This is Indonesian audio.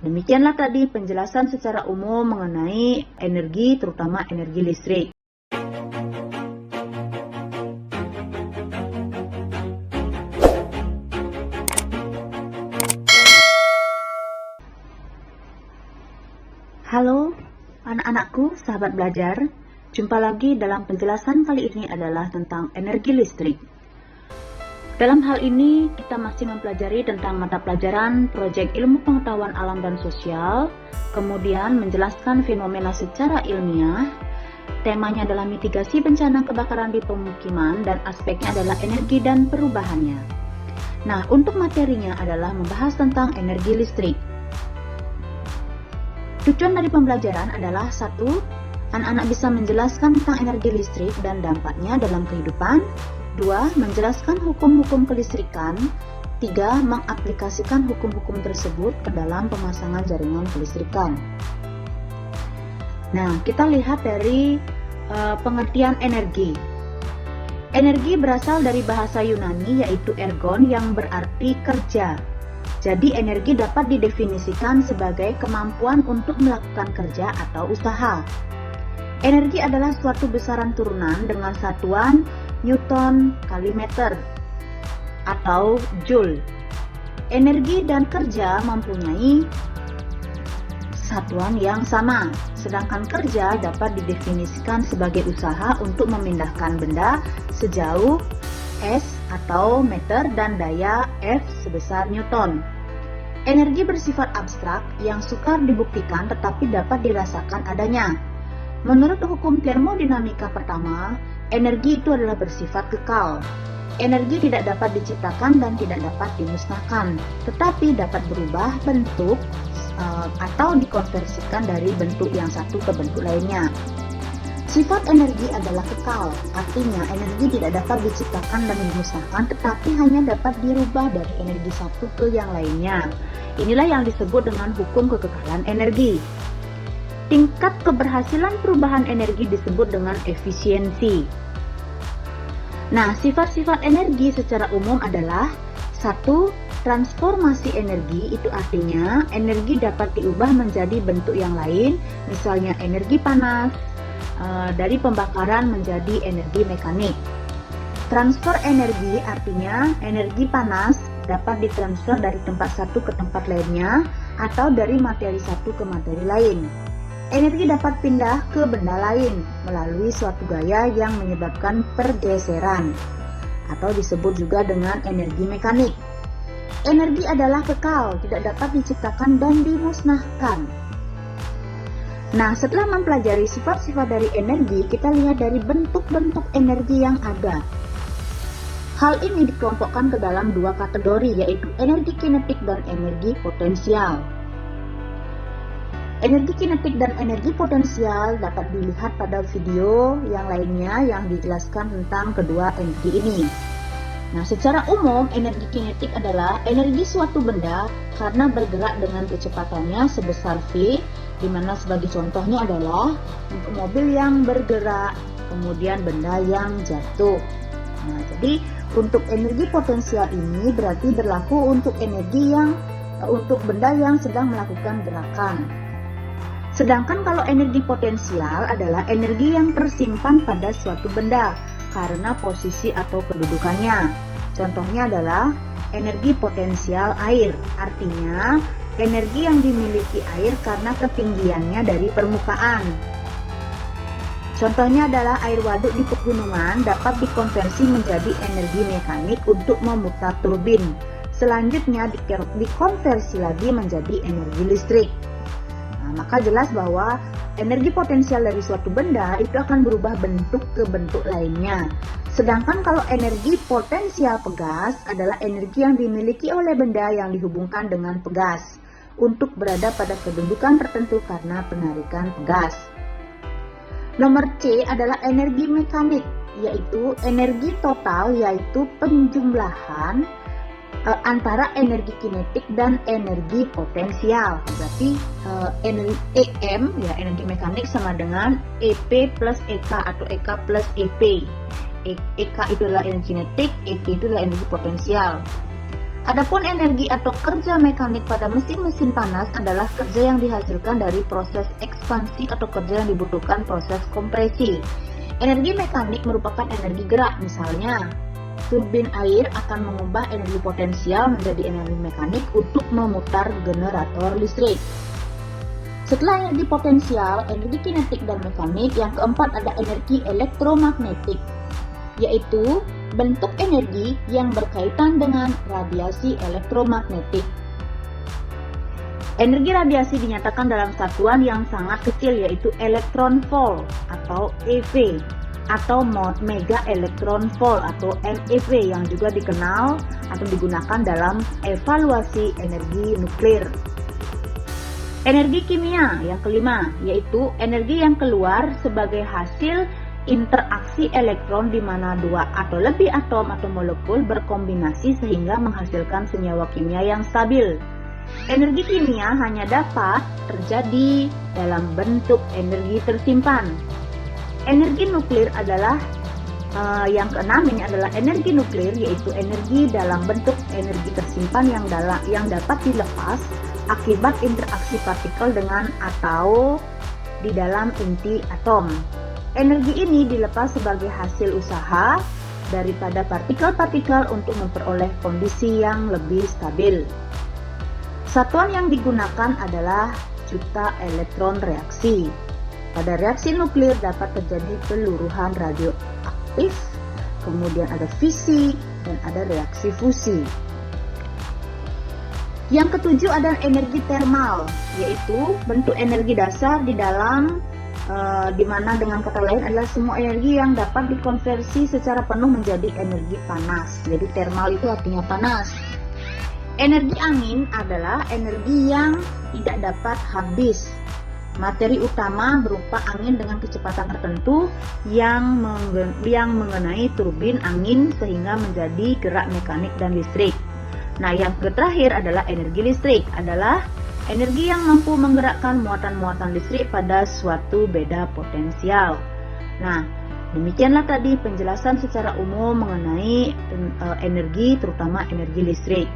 Demikianlah tadi penjelasan secara umum mengenai energi, terutama energi listrik. Halo anak-anakku, sahabat belajar. Jumpa lagi dalam penjelasan kali ini adalah tentang energi listrik. Dalam hal ini, kita masih mempelajari tentang mata pelajaran Proyek Ilmu Pengetahuan Alam dan Sosial, kemudian menjelaskan fenomena secara ilmiah. Temanya adalah mitigasi bencana kebakaran di pemukiman dan aspeknya adalah energi dan perubahannya. Nah, untuk materinya adalah membahas tentang energi listrik. Tujuan dari pembelajaran adalah 1. Anak-anak bisa menjelaskan tentang energi listrik dan dampaknya dalam kehidupan. 2. Menjelaskan hukum-hukum kelistrikan. 3. Mengaplikasikan hukum-hukum tersebut ke dalam pemasangan jaringan kelistrikan. Nah, kita lihat dari pengertian energi. Energi berasal dari bahasa Yunani yaitu ergon yang berarti kerja. Jadi energi dapat didefinisikan sebagai kemampuan untuk melakukan kerja atau usaha. Energi adalah suatu besaran turunan dengan satuan Newton kali meter atau Joule. Energi dan kerja mempunyai satuan yang sama, sedangkan kerja dapat didefinisikan sebagai usaha untuk memindahkan benda sejauh S atau meter dan daya F sebesar Newton. Energi bersifat abstrak yang sukar dibuktikan tetapi dapat dirasakan adanya. Menurut hukum termodinamika pertama, energi itu adalah bersifat kekal. Energi tidak dapat diciptakan dan tidak dapat dimusnahkan, tetapi dapat berubah bentuk atau dikonversikan dari bentuk yang satu ke bentuk lainnya. Sifat energi adalah kekal, artinya energi tidak dapat diciptakan dan dimusnahkan, tetapi hanya dapat dirubah dari energi satu ke yang lainnya. Inilah yang disebut dengan hukum kekekalan energi. Tingkat keberhasilan perubahan energi disebut dengan efisiensi. Nah, sifat-sifat energi secara umum adalah 1. Transformasi energi, itu artinya energi dapat diubah menjadi bentuk yang lain, misalnya energi panas, dari pembakaran menjadi energi mekanik. Transfer energi artinya energi panas dapat ditransfer dari tempat satu ke tempat lainnya atau dari materi satu ke materi lain. Energi dapat pindah ke benda lain melalui suatu gaya yang menyebabkan pergeseran atau disebut juga dengan energi mekanik. Energi adalah kekal, tidak dapat diciptakan dan dimusnahkan. Nah, setelah mempelajari sifat-sifat dari energi, kita lihat dari bentuk-bentuk energi yang ada. Hal ini dikelompokkan ke dalam dua kategori, yaitu energi kinetik dan energi potensial. Energi kinetik dan energi potensial dapat dilihat pada video yang lainnya yang dijelaskan tentang kedua energi ini. Nah, secara umum energi kinetik adalah energi suatu benda karena bergerak dengan kecepatannya sebesar v, di mana sebagai contohnya adalah untuk mobil yang bergerak, kemudian benda yang jatuh. Nah, jadi untuk energi potensial ini berarti berlaku untuk untuk benda yang sedang melakukan gerakan. Sedangkan kalau energi potensial adalah energi yang tersimpan pada suatu benda karena posisi atau kedudukannya. Contohnya adalah energi potensial air, artinya energi yang dimiliki air karena ketinggiannya dari permukaan. Contohnya adalah air waduk di pegunungan dapat dikonversi menjadi energi mekanik untuk memutar turbin. Selanjutnya dikonversi lagi menjadi energi listrik. Nah, maka jelas bahwa energi potensial dari suatu benda itu akan berubah bentuk ke bentuk lainnya. Sedangkan kalau energi potensial pegas adalah energi yang dimiliki oleh benda yang dihubungkan dengan pegas untuk berada pada kedudukan tertentu karena penarikan pegas. Nomor C adalah energi mekanik, yaitu energi total, yaitu penjumlahan antara energi kinetik dan energi potensial. Berarti EM, ya, energi mekanik sama dengan EP plus EK atau EK plus EP. EK itu adalah energi kinetik, EP itu adalah energi potensial. Adapun energi atau kerja mekanik pada mesin-mesin panas adalah kerja yang dihasilkan dari proses ekspansi atau kerja yang dibutuhkan proses kompresi. Energi mekanik merupakan energi gerak, misalnya turbin air akan mengubah energi potensial menjadi energi mekanik untuk memutar generator listrik. Setelah energi potensial, energi kinetik dan mekanik, yang keempat ada energi elektromagnetik, yaitu bentuk energi yang berkaitan dengan radiasi elektromagnetik. Energi radiasi dinyatakan dalam satuan yang sangat kecil, yaitu elektron volt atau eV, atau mega elektron volt atau MeV, yang juga dikenal atau digunakan dalam evaluasi energi nuklir. Energi kimia yang kelima, yaitu energi yang keluar sebagai hasil interaksi elektron di mana dua atau lebih atom atau molekul berkombinasi sehingga menghasilkan senyawa kimia yang stabil. Energi kimia hanya dapat terjadi dalam bentuk energi tersimpan. Energi nuklir adalah yang keenam, ini adalah energi nuklir, yaitu energi dalam bentuk energi tersimpan yang dapat dilepas akibat interaksi partikel dengan atau di dalam inti atom. Energi ini dilepas sebagai hasil usaha daripada partikel-partikel untuk memperoleh kondisi yang lebih stabil. Satuan yang digunakan adalah juta elektron reaksi. Pada reaksi nuklir dapat terjadi peluruhan radioaktif, kemudian ada fisi, dan ada reaksi fusi. Yang ketujuh adalah energi termal, yaitu bentuk energi dasar di dalam di mana dengan kata lain adalah semua energi yang dapat dikonversi secara penuh menjadi energi panas. Jadi termal itu artinya panas. Energi angin adalah energi yang tidak dapat habis. Materi utama berupa angin dengan kecepatan tertentu yang mengenai turbin angin sehingga menjadi gerak mekanik dan listrik. Nah, yang terakhir adalah energi listrik, adalah energi yang mampu menggerakkan muatan-muatan listrik pada suatu beda potensial. Nah, demikianlah tadi penjelasan secara umum mengenai energi, terutama energi listrik.